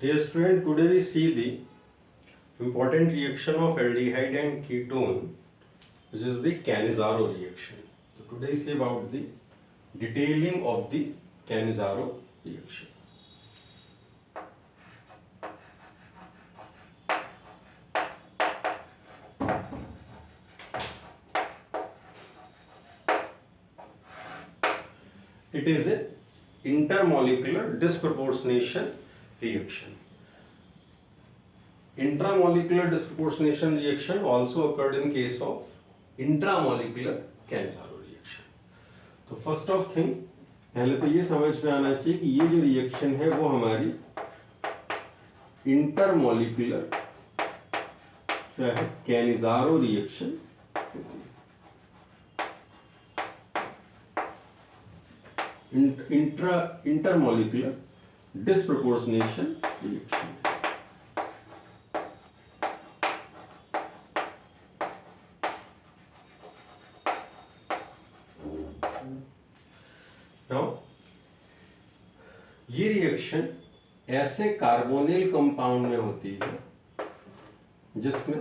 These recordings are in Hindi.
Dear student, today we see the important reaction of aldehyde and ketone, which is the Cannizzaro reaction. So today is about the detailing of the Cannizzaro reaction. It is a intermolecular disproportionation reaction. Intramolecular disproportionation reaction also occurred in case of intramolecular Cannizzaro reaction. तो फर्स्ट ऑफ थिंग पहले तो ये समझ में आना चाहिए कि ये जो रिएक्शन है वो हमारी इंटरमोलिकुलर क्या है, कैनिज़ारो रिएक्शन होती है, इंटरमोलिकुलर डिस्प्रोपोर्शनेशन रिएक्शन. नाउ ये रिएक्शन ऐसे कार्बोनिल कंपाउंड में होती है जिसमें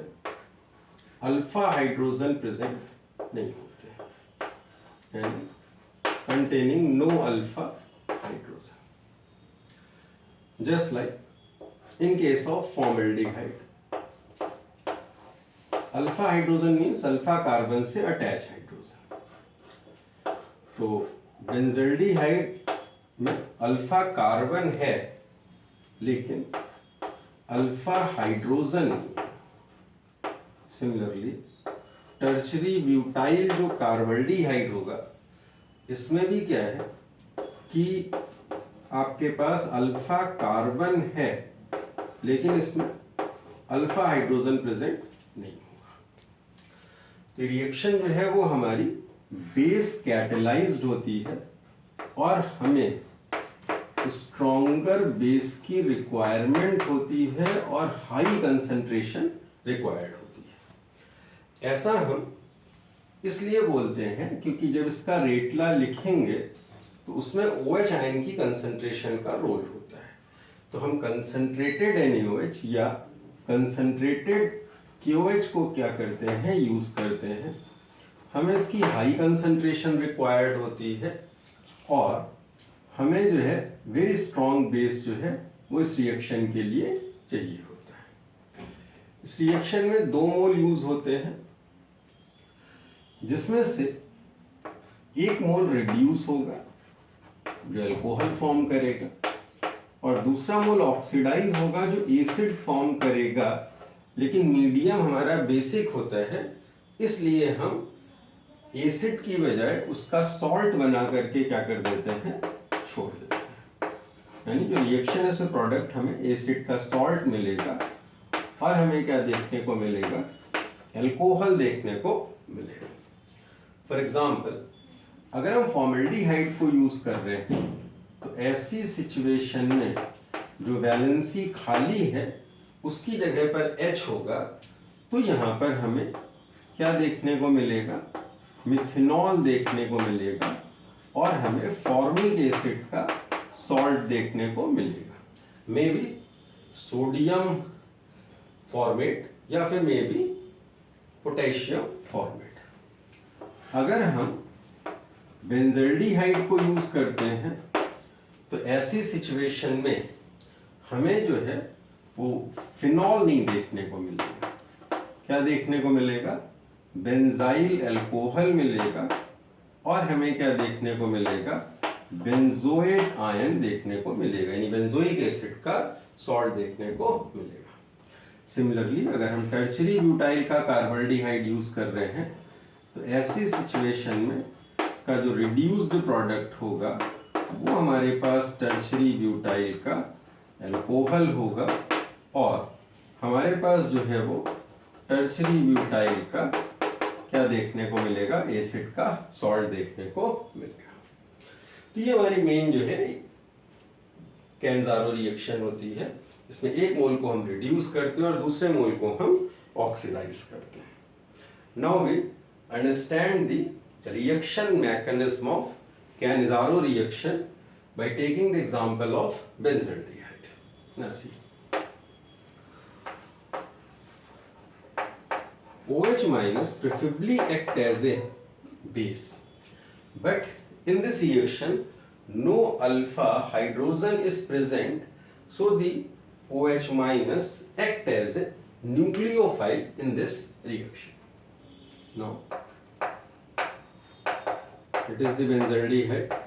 अल्फा हाइड्रोजन प्रेजेंट नहीं होते, यानी containing no alpha hydrogen, just like in case of formaldehyde. Alpha hydrogen means alpha carbon से अटैच हाइड्रोजन. तो बेंजल्डिहाइड में अल्फा कार्बन है लेकिन अल्फा हाइड्रोजन नहीं है. सिमिलरली टर्शरी ब्यूटाइल जो कार्बल्डिहाइड होगा, इसमें भी क्या है कि आपके पास अल्फा कार्बन है लेकिन इसमें अल्फा हाइड्रोजन प्रेजेंट नहीं होगा. तो रिएक्शन जो है वो हमारी बेस कैटेलाइज्ड होती है और हमें स्ट्रॉन्गर बेस की रिक्वायरमेंट होती है और हाई कंसंट्रेशन रिक्वायर्ड होती है. ऐसा हम इसलिए बोलते हैं क्योंकि जब इसका रेटला लिखेंगे तो उसमें OH आयन की कंसंट्रेशन का रोल होता है. तो हम कंसंट्रेटेड NaOH या कंसंट्रेटेड KOH को क्या करते हैं, यूज करते हैं. हमें इसकी हाई कंसंट्रेशन रिक्वायर्ड होती है और हमें जो है वेरी स्ट्रॉन्ग बेस जो है वो इस रिएक्शन के लिए चाहिए होता है. इस रिएक्शन में 2 मोल यूज होते हैं जिसमें से 1 मोल रिड्यूस होगा जो अल्कोहल फॉर्म करेगा और दूसरा मोल ऑक्सीडाइज होगा जो एसिड फॉर्म करेगा. लेकिन मीडियम हमारा बेसिक होता है इसलिए हम एसिड की बजाय उसका सॉल्ट बना करके क्या कर देते हैं, छोड़ देते हैं. यानी जो रिएक्शन है उसमें प्रोडक्ट हमें एसिड का सॉल्ट मिलेगा और हमें क्या देखने को मिलेगा, अल्कोहल देखने को मिलेगा. फॉर एग्जाम्पल अगर हम फॉर्मल्डिहाइड को यूज कर रहे हैं तो ऐसी सिचुएशन में जो वैलेंसी खाली है उसकी जगह पर H होगा तो यहाँ पर हमें क्या देखने को मिलेगा, मिथेनॉल देखने को मिलेगा और हमें फॉर्मिक एसिड का सॉल्ट देखने को मिलेगा. मे बी सोडियम फॉर्मेट या फिर मे बी पोटेशियम फॉर्मेट. अगर हम बेंजल्डिहाइड को यूज करते हैं तो ऐसी सिचुएशन में हमें जो है वो फिनॉल नहीं देखने को मिलेगा. क्या देखने को मिलेगा, बेंजाइल अल्कोहल मिलेगा और हमें क्या देखने को मिलेगा, बेंजोएट आयन देखने को मिलेगा, यानी बेंजोइक एसिड का सॉल्ट देखने को मिलेगा. सिमिलरली अगर हम टर्शरी ब्यूटाइल का कार्बल्डिहाइड यूज कर रहे हैं तो ऐसी सिचुएशन में इसका जो रिड्यूस्ड प्रोडक्ट होगा वो हमारे पास टर्शरी ब्यूटाइल का अल्कोहल होगा और हमारे पास जो है वो टर्शरी ब्यूटाइल का क्या देखने को मिलेगा, एसिड का सॉल्ट देखने को मिलेगा. तो ये हमारी मेन जो है कैनिज़ारो रिएक्शन होती है. इसमें 1 मोल को हम रिड्यूस करते हैं और दूसरे मोल को हम ऑक्सीडाइज करते हैं. Now we understand the reaction mechanism of Cannizzaro reaction by taking the example of benzaldehyde. Now see, OH minus preferably act as a base, but in this reaction no alpha hydrogen is present, so the OH minus act as a nucleophile in this reaction. Now it is the benzaldehyde.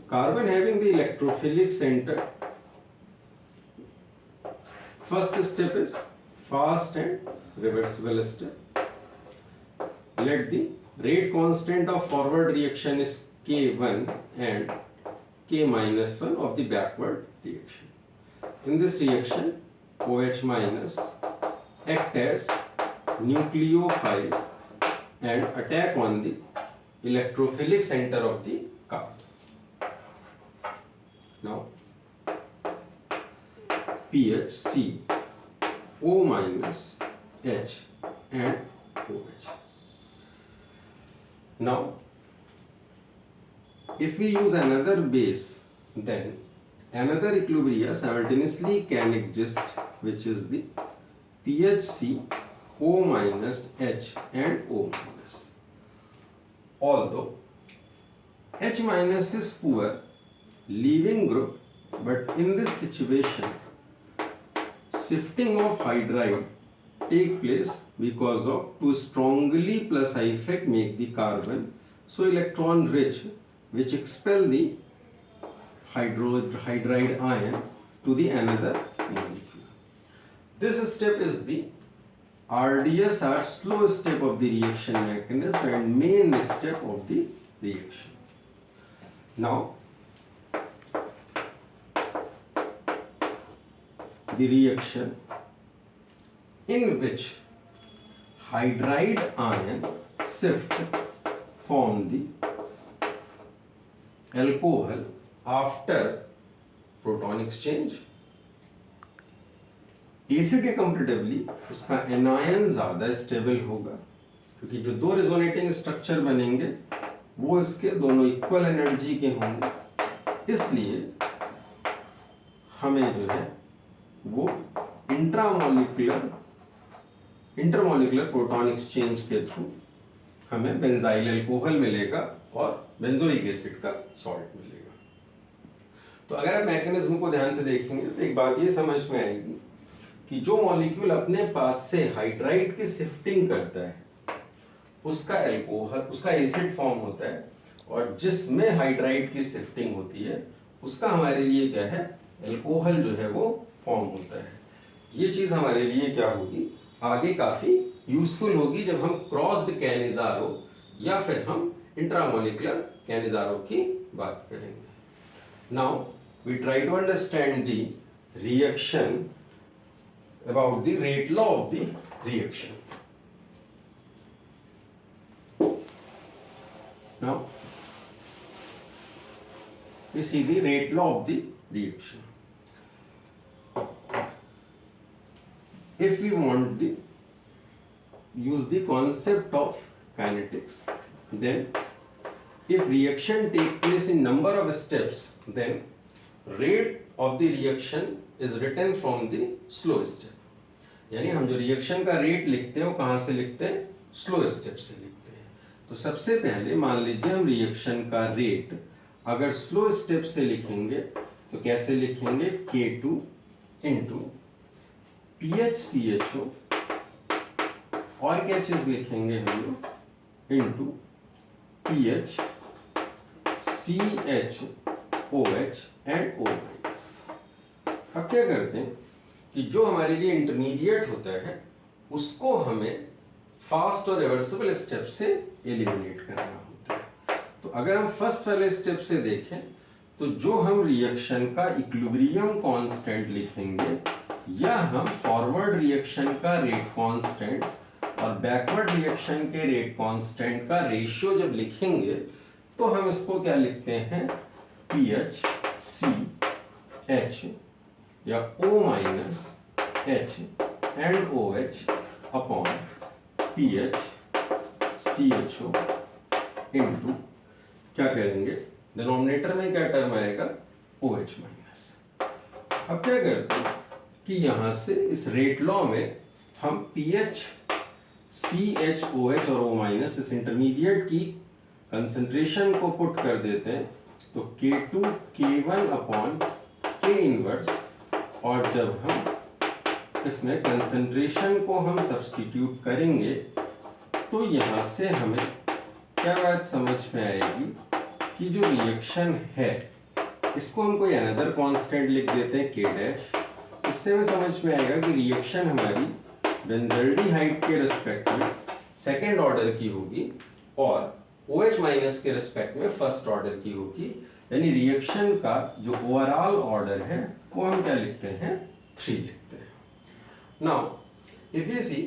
Carbon having the electrophilic center. First step is fast and reversible step. Let the rate constant of forward reaction is K1 and K minus 1 of the backward reaction. In this reaction, OH minus act as nucleophile and attack on the electrophilic center of the carbon. Now pH C O minus H and OH. Now if we use another base, then another equilibria simultaneously can exist, which is the PHC O minus H and O minus. Although H minus is poor leaving group, but in this situation shifting of hydride take place because of two strongly plus I effect make the carbon so electron rich, which expel the hydride ion to the another molecule. This step is the RDS or slow step of the reaction mechanism and main step of the reaction. Now the reaction in which hydride ion shift from the alcohol after proton exchange, acid के कंपेरेटिवली उसका एनायन ज़्यादा स्टेबल होगा, क्योंकि जो दो रेजोनेटिंग स्ट्रक्चर बनेंगे वो इसके दोनों इक्वल एनर्जी के होंगे, इसलिए हमें जो है वो इंटरमोलिकुलर प्रोटॉन एक्सचेंज के थ्रू हमें बेंजाइल अल्कोहल मिलेगा और बेंजोइक एसिड का सॉल्ट मिलेगा। तो अगर आप मैकेनिज्म को ध्यान से देखेंगे तो एक बात ये समझ में आएगी कि जो मॉलिक्यूल अपने पास से हाइड्राइड की शिफ्टिंग करता है उसका अल्कोहल, उसका एसिड फॉर्म होता है, और जिसमें हाइड्राइड की शिफ्टिंग होती है उसका हमारे लिए क्या है, अल्कोहल जो है वो फॉर्म होता है। ये चीज हमारे लिए क्या होगी, आगे काफी यूजफुल होगी जब हम क्रॉस्ड कैनिजारो या फिर हम इंट्रामोलिकुलर कैनिजारो की बात करेंगे। Now we try to understand the reaction about the rate law of the reaction. Now we see the rate law of the reaction. If we want the use the concept of kinetics, then if reaction take place in number of steps, then rate of the reaction is written from the slow step. यानी हम जो रिएक्शन का रेट लिखते हैं वो कहाँ से लिखते हैं, स्लो स्टेप से लिखते हैं। तो सबसे पहले मान लीजिए हम रिएक्शन का रेट अगर स्लो स्टेप से लिखेंगे तो कैसे लिखेंगे, K2 इंटू PHCHO और क्या चीज लिखेंगे हम लोग, into PHCHOH and O minus. अब क्या करते हैं कि जो हमारे लिए इंटरमीडिएट होता है उसको हमें फास्ट और रिवर्सिबल स्टेप से एलिमिनेट करना होता है। तो अगर हम फर्स्ट वाले स्टेप से देखें तो जो हम रिएक्शन का इक्विलिब्रियम कांस्टेंट लिखेंगे या हम फॉरवर्ड रिएक्शन का रेट कांस्टेंट और बैकवर्ड रिएक्शन के रेट कांस्टेंट का रेशियो जब लिखेंगे तो हम इसको क्या लिखते हैं, PHCH या O minus H and OH upon PHCHO into क्या करेंगे, डिनोमिनेटर में क्या टर्म आएगा, OH माइनस। अब क्या करते हैं कि यहाँ से इस रेट लॉ में हम पीएच, CH, OH और O- इस इंटरमीडिएट की कंसंट्रेशन को पुट कर देते हैं, तो K2 K1 upon K inverse, और जब हम इसमें कंसंट्रेशन को हम सब्स्टिट्यूट करेंगे तो यहाँ से हमें क्या बात समझ में आएगी कि जो रिएक्शन है इसको हम कोई अनदर कांस्टेंट लिख देते हैं K डैश। इससे हमें समझ में आएगा कि रिएक्शन हमारी बेंजल्डिहाइड के रिस्पेक्ट में सेकेंड ऑर्डर की होगी और OH माइनस के रिस्पेक्ट में फर्स्ट ऑर्डर की होगी, यानी रिएक्शन का जो ओवरऑल ऑर्डर है वो हम क्या लिखते हैं, 3 लिखते हैं। नाउ इफ यू सी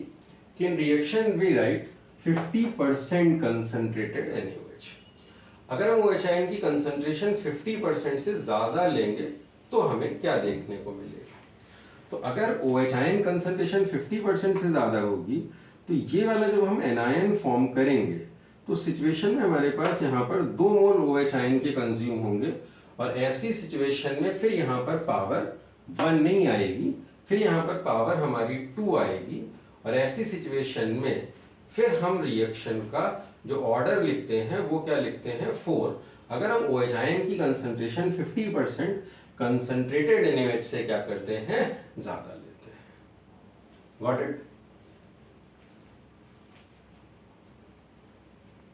कि in reaction we write 50% concentrated NaOH। अगर हम OH आयन की कंसंट्रेशन 50% से ज्यादा लेंगे तो हमें क्या देखने को मिलेगा, तो अगर OH आयन कंसंट्रेशन 50% से ज्यादा होगी तो ये वाला जब हम एनायन फॉर्म करेंगे तो सिचुएशन में हमारे पास यहाँ पर 2 मोल OH आयन के कंज्यूम होंगे, और ऐसी सिचुएशन में फिर यहाँ पर पावर 1 नहीं आएगी, फिर यहाँ पर पावर हमारी 2 आएगी, और ऐसी सिचुएशन में फिर हम रिएक्शन का जो ऑर्डर लिखते हैं वो क्या लिखते हैं, 4। अगर हम OH आयन की कंसंट्रेशन 50% कंसंट्रेटेड NaOH से क्या करते हैं, ज्यादा लेते हैं। Got it?